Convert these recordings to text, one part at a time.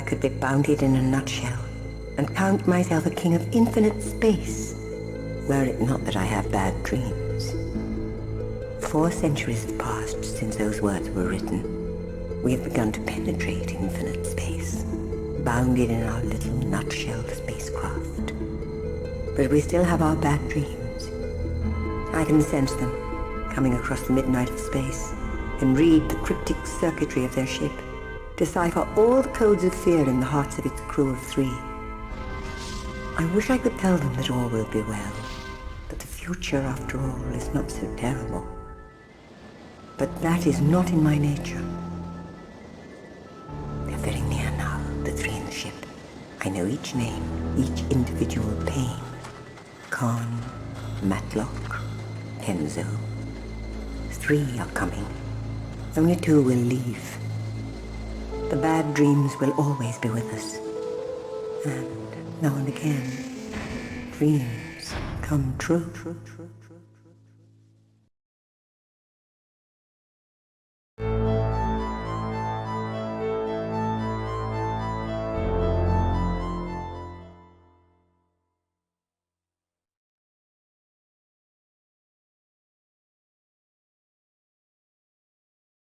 could be bounded in a nutshell and count myself a king of infinite space, were it not that I have bad dreams. 4 centuries have passed since those words were written. We have begun to penetrate infinite space, bounded in our little nutshell spacecraft. But we still have our bad dreams. I can sense them coming across the midnight of space and read the cryptic circuitry of their ship, decipher all the codes of fear in the hearts of its crew of 3. I wish I could tell them that all will be well, that the future, after all, is not so terrible. But that is not in my nature. They're very near now, the 3 in the ship. I know each name, each individual pain. Khan, Matlock, Kenzo. 3 are coming. Only 2 will leave. The bad dreams will always be with us. And now and again, dreams come true.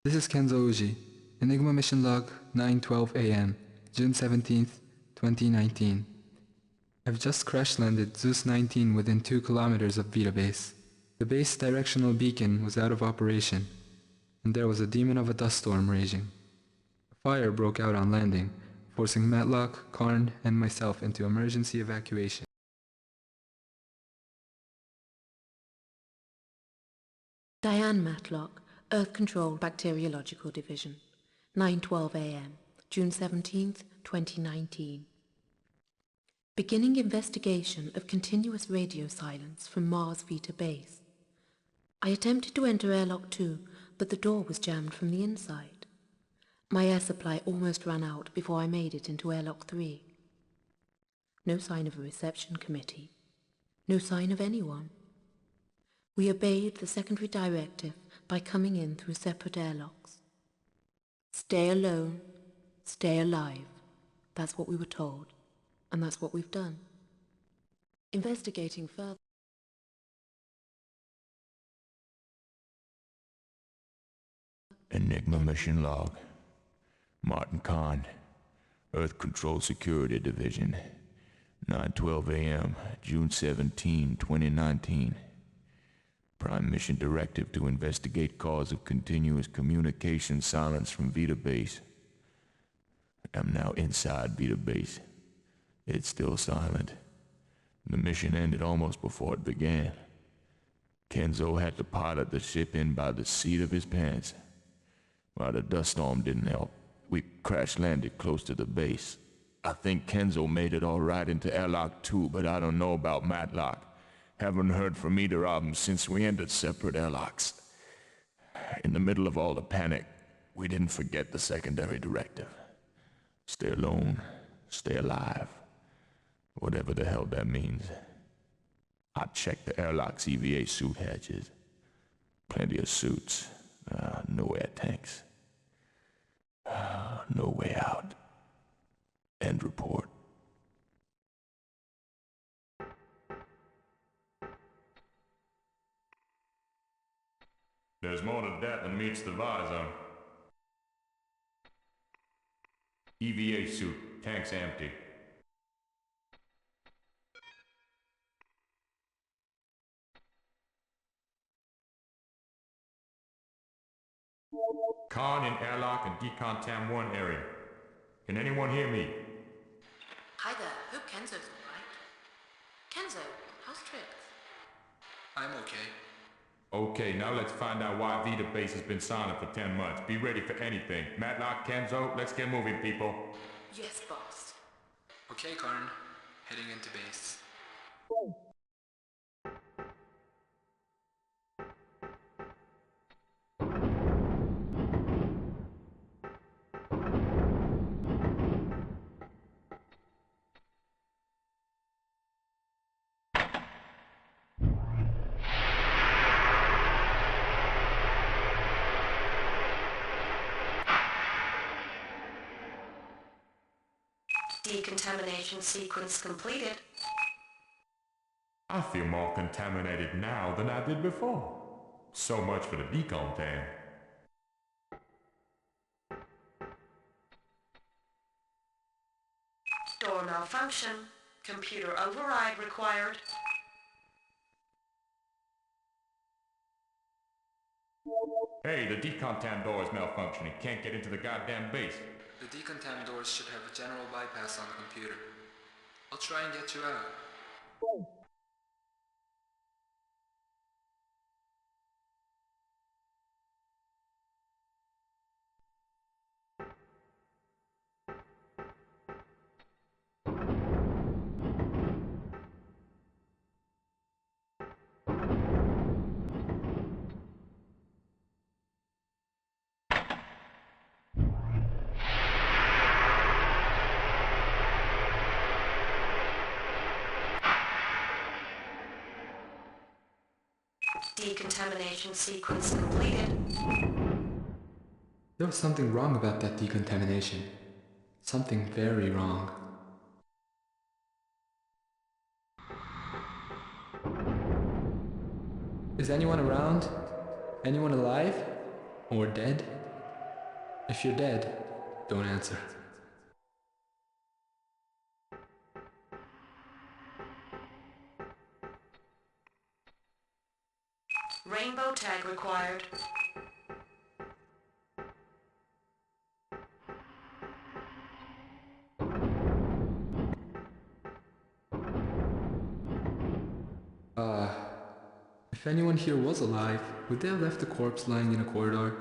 This is Kenzo Uji, Enigma Mission Log 9:12 AM, June 17th, 2019. I've just crash-landed Zeus 19 within 2 kilometers of Vita Base. The base directional beacon was out of operation, and there was a demon of a dust storm raging. A fire broke out on landing, forcing Matlock, Karn, and myself into emergency evacuation. Diane Matlock, Earth Control Bacteriological Division, 9:12 AM, June 17th, 2019. Beginning investigation of continuous radio silence from Mars Vita Base. I attempted to enter airlock 2, but the door was jammed from the inside. My air supply almost ran out before I made it into airlock 3. No sign of a reception committee. No sign of anyone. We obeyed the secondary directive by coming in through separate airlocks. Stay alone, stay alive. That's what we were told, and that's what we've done. Investigating further. Enigma Mission Log. Martin Khan, Earth Control Security Division, 9:12 AM, June 17, 2019. Prime Mission Directive to investigate cause of continuous communication silence from Vita Base. I'm now inside Vita Base. It's still silent. The mission ended almost before it began. Kenzo had to pilot the ship in by the seat of his pants. While the dust storm didn't help, we crash-landed close to the base. I think Kenzo made it all right into airlock 2, but I don't know about Matlock. Haven't heard from either of them since we entered separate airlocks. In the middle of all the panic, we didn't forget the secondary directive. Stay alone, stay alive. Whatever the hell that means. I checked the airlock's EVA suit hatches. Plenty of suits. No air tanks. No way out. End report. There's more to that than meets the visor. EVA suit, tanks empty. Khan in airlock and decontam 1 area. Can anyone hear me? Hi there, hope Kenzo's alright. Kenzo, how's tricks? I'm okay. Okay, now let's find out why Vita Base has been silent for 10 months. Be ready for anything. Matlock, Kenzo, let's get moving, people. Yes, boss. Okay, Karn. Heading into base. Decontamination sequence completed. I feel more contaminated now than I did before. So much for the decontam. Door malfunction. Computer override required. Hey, the decontam door is malfunctioning. Can't get into the goddamn base. The decontam doors should have a general bypass on the computer. I'll try and get you out. Decontamination sequence completed. There was something wrong about that decontamination. Something very wrong. Is anyone around? Anyone alive? Or dead? If you're dead, don't answer. Rainbow tag required. If anyone here was alive, would they have left the corpse lying in a corridor?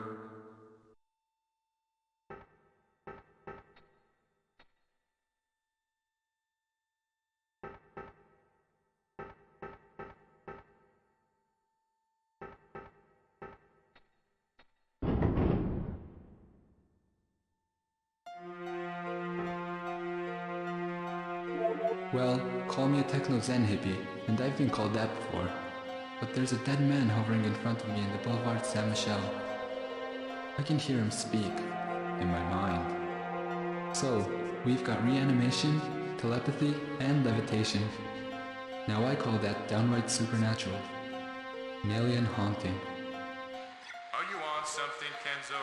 Well, call me a techno-zen hippie, and I've been called that before. But there's a dead man hovering in front of me in the Boulevard Saint-Michel. I can hear him speak, in my mind. So, we've got reanimation, telepathy, and levitation. Now I call that downright supernatural. An alien haunting. Are you on something, Kenzo?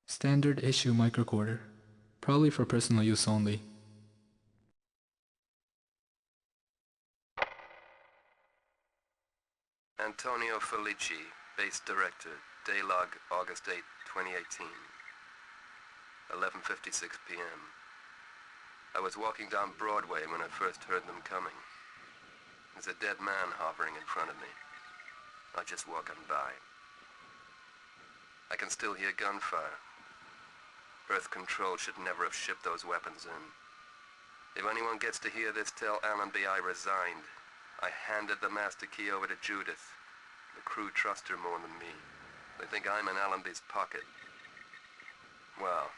Standard issue microcorder. Probably for personal use only. Antonio Felici, base director, Daylog, August 8, 2018. 11:56 p.m. I was walking down Broadway when I first heard them coming. There's a dead man hovering in front of me. I just walking by. I can still hear gunfire. Earth Control should never have shipped those weapons in. If anyone gets to hear this, tell Allenby I resigned. I handed the master key over to Judith. The crew trust her more than me. They think I'm in Allenby's pocket. Well,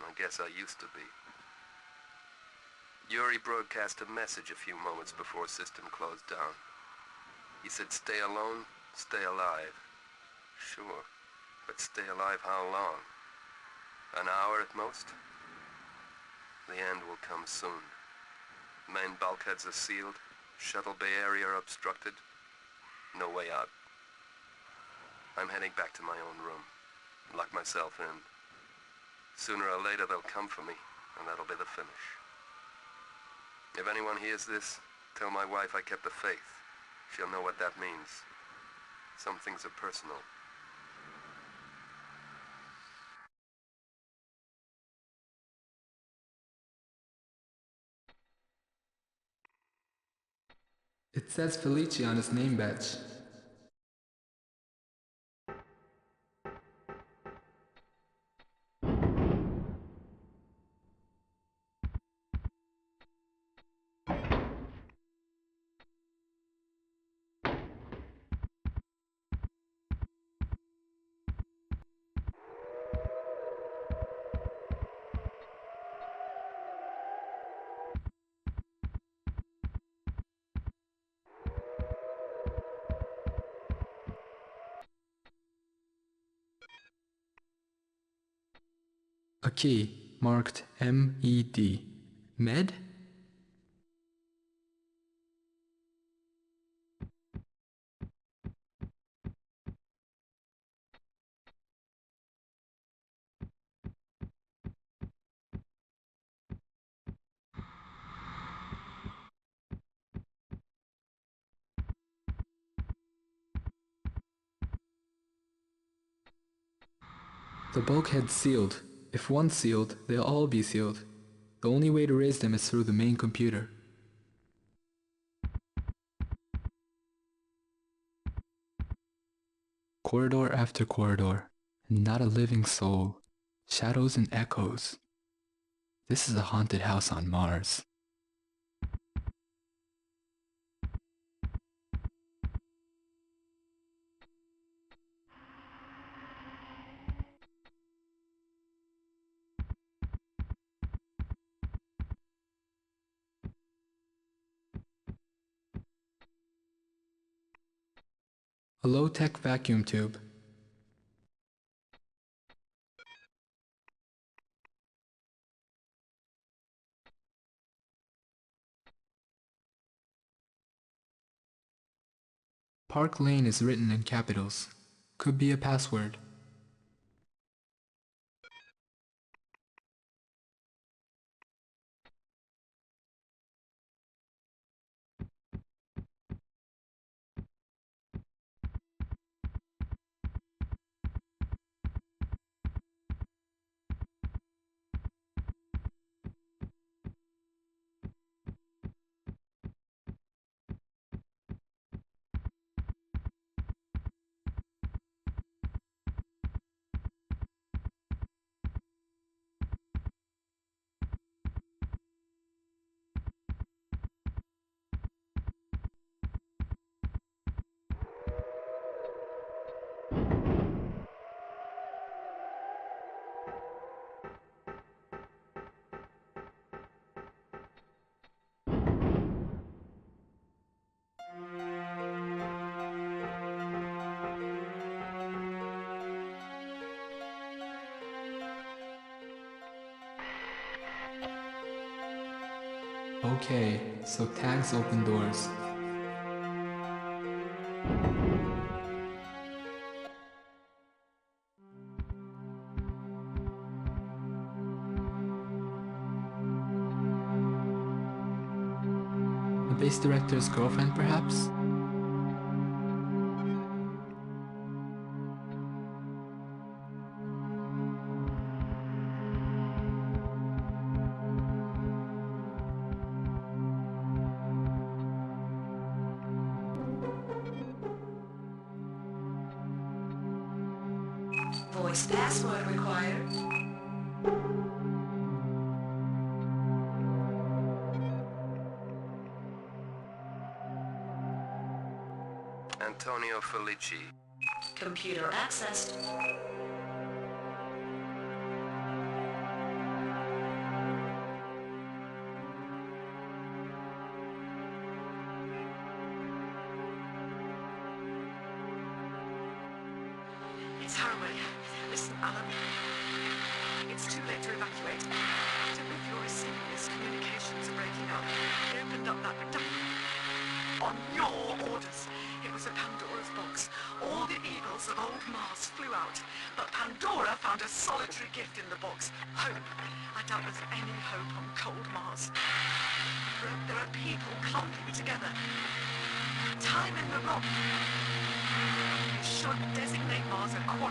I guess I used to be. Yuri broadcast a message a few moments before system closed down. He said, stay alone, stay alive. Sure, but stay alive how long? An hour at most? The end will come soon. Main bulkheads are sealed, shuttle bay area obstructed. No way out. I'm heading back to my own room. Lock myself in. Sooner or later they'll come for me, and that'll be the finish. If anyone hears this, tell my wife I kept the faith. She'll know what that means. Some things are personal. It says Felici on his name badge. A key marked MED. Med? The bulkhead's sealed. If one's sealed, they'll all be sealed. The only way to raise them is through the main computer. Corridor after corridor, and not a living soul. Shadows and echoes. This is a haunted house on Mars. A low-tech vacuum tube. Park Lane is written in capitals. Could be a password. Okay, so tags open doors. The base director's girlfriend, perhaps? Voice password required. Antonio Felici. Computer accessed. It's Haraway. Listen, Alan. It's too late to evacuate. I don't know if you're receiving this. Communications are breaking up. They opened up that on your orders. It was a Pandora's box. All the eagles of old Mars flew out, but Pandora found a solitary gift in the box. Hope. I doubt there's any hope on cold Mars. There are people clumping together. Time in the rock. You should designate Mars a quarantine.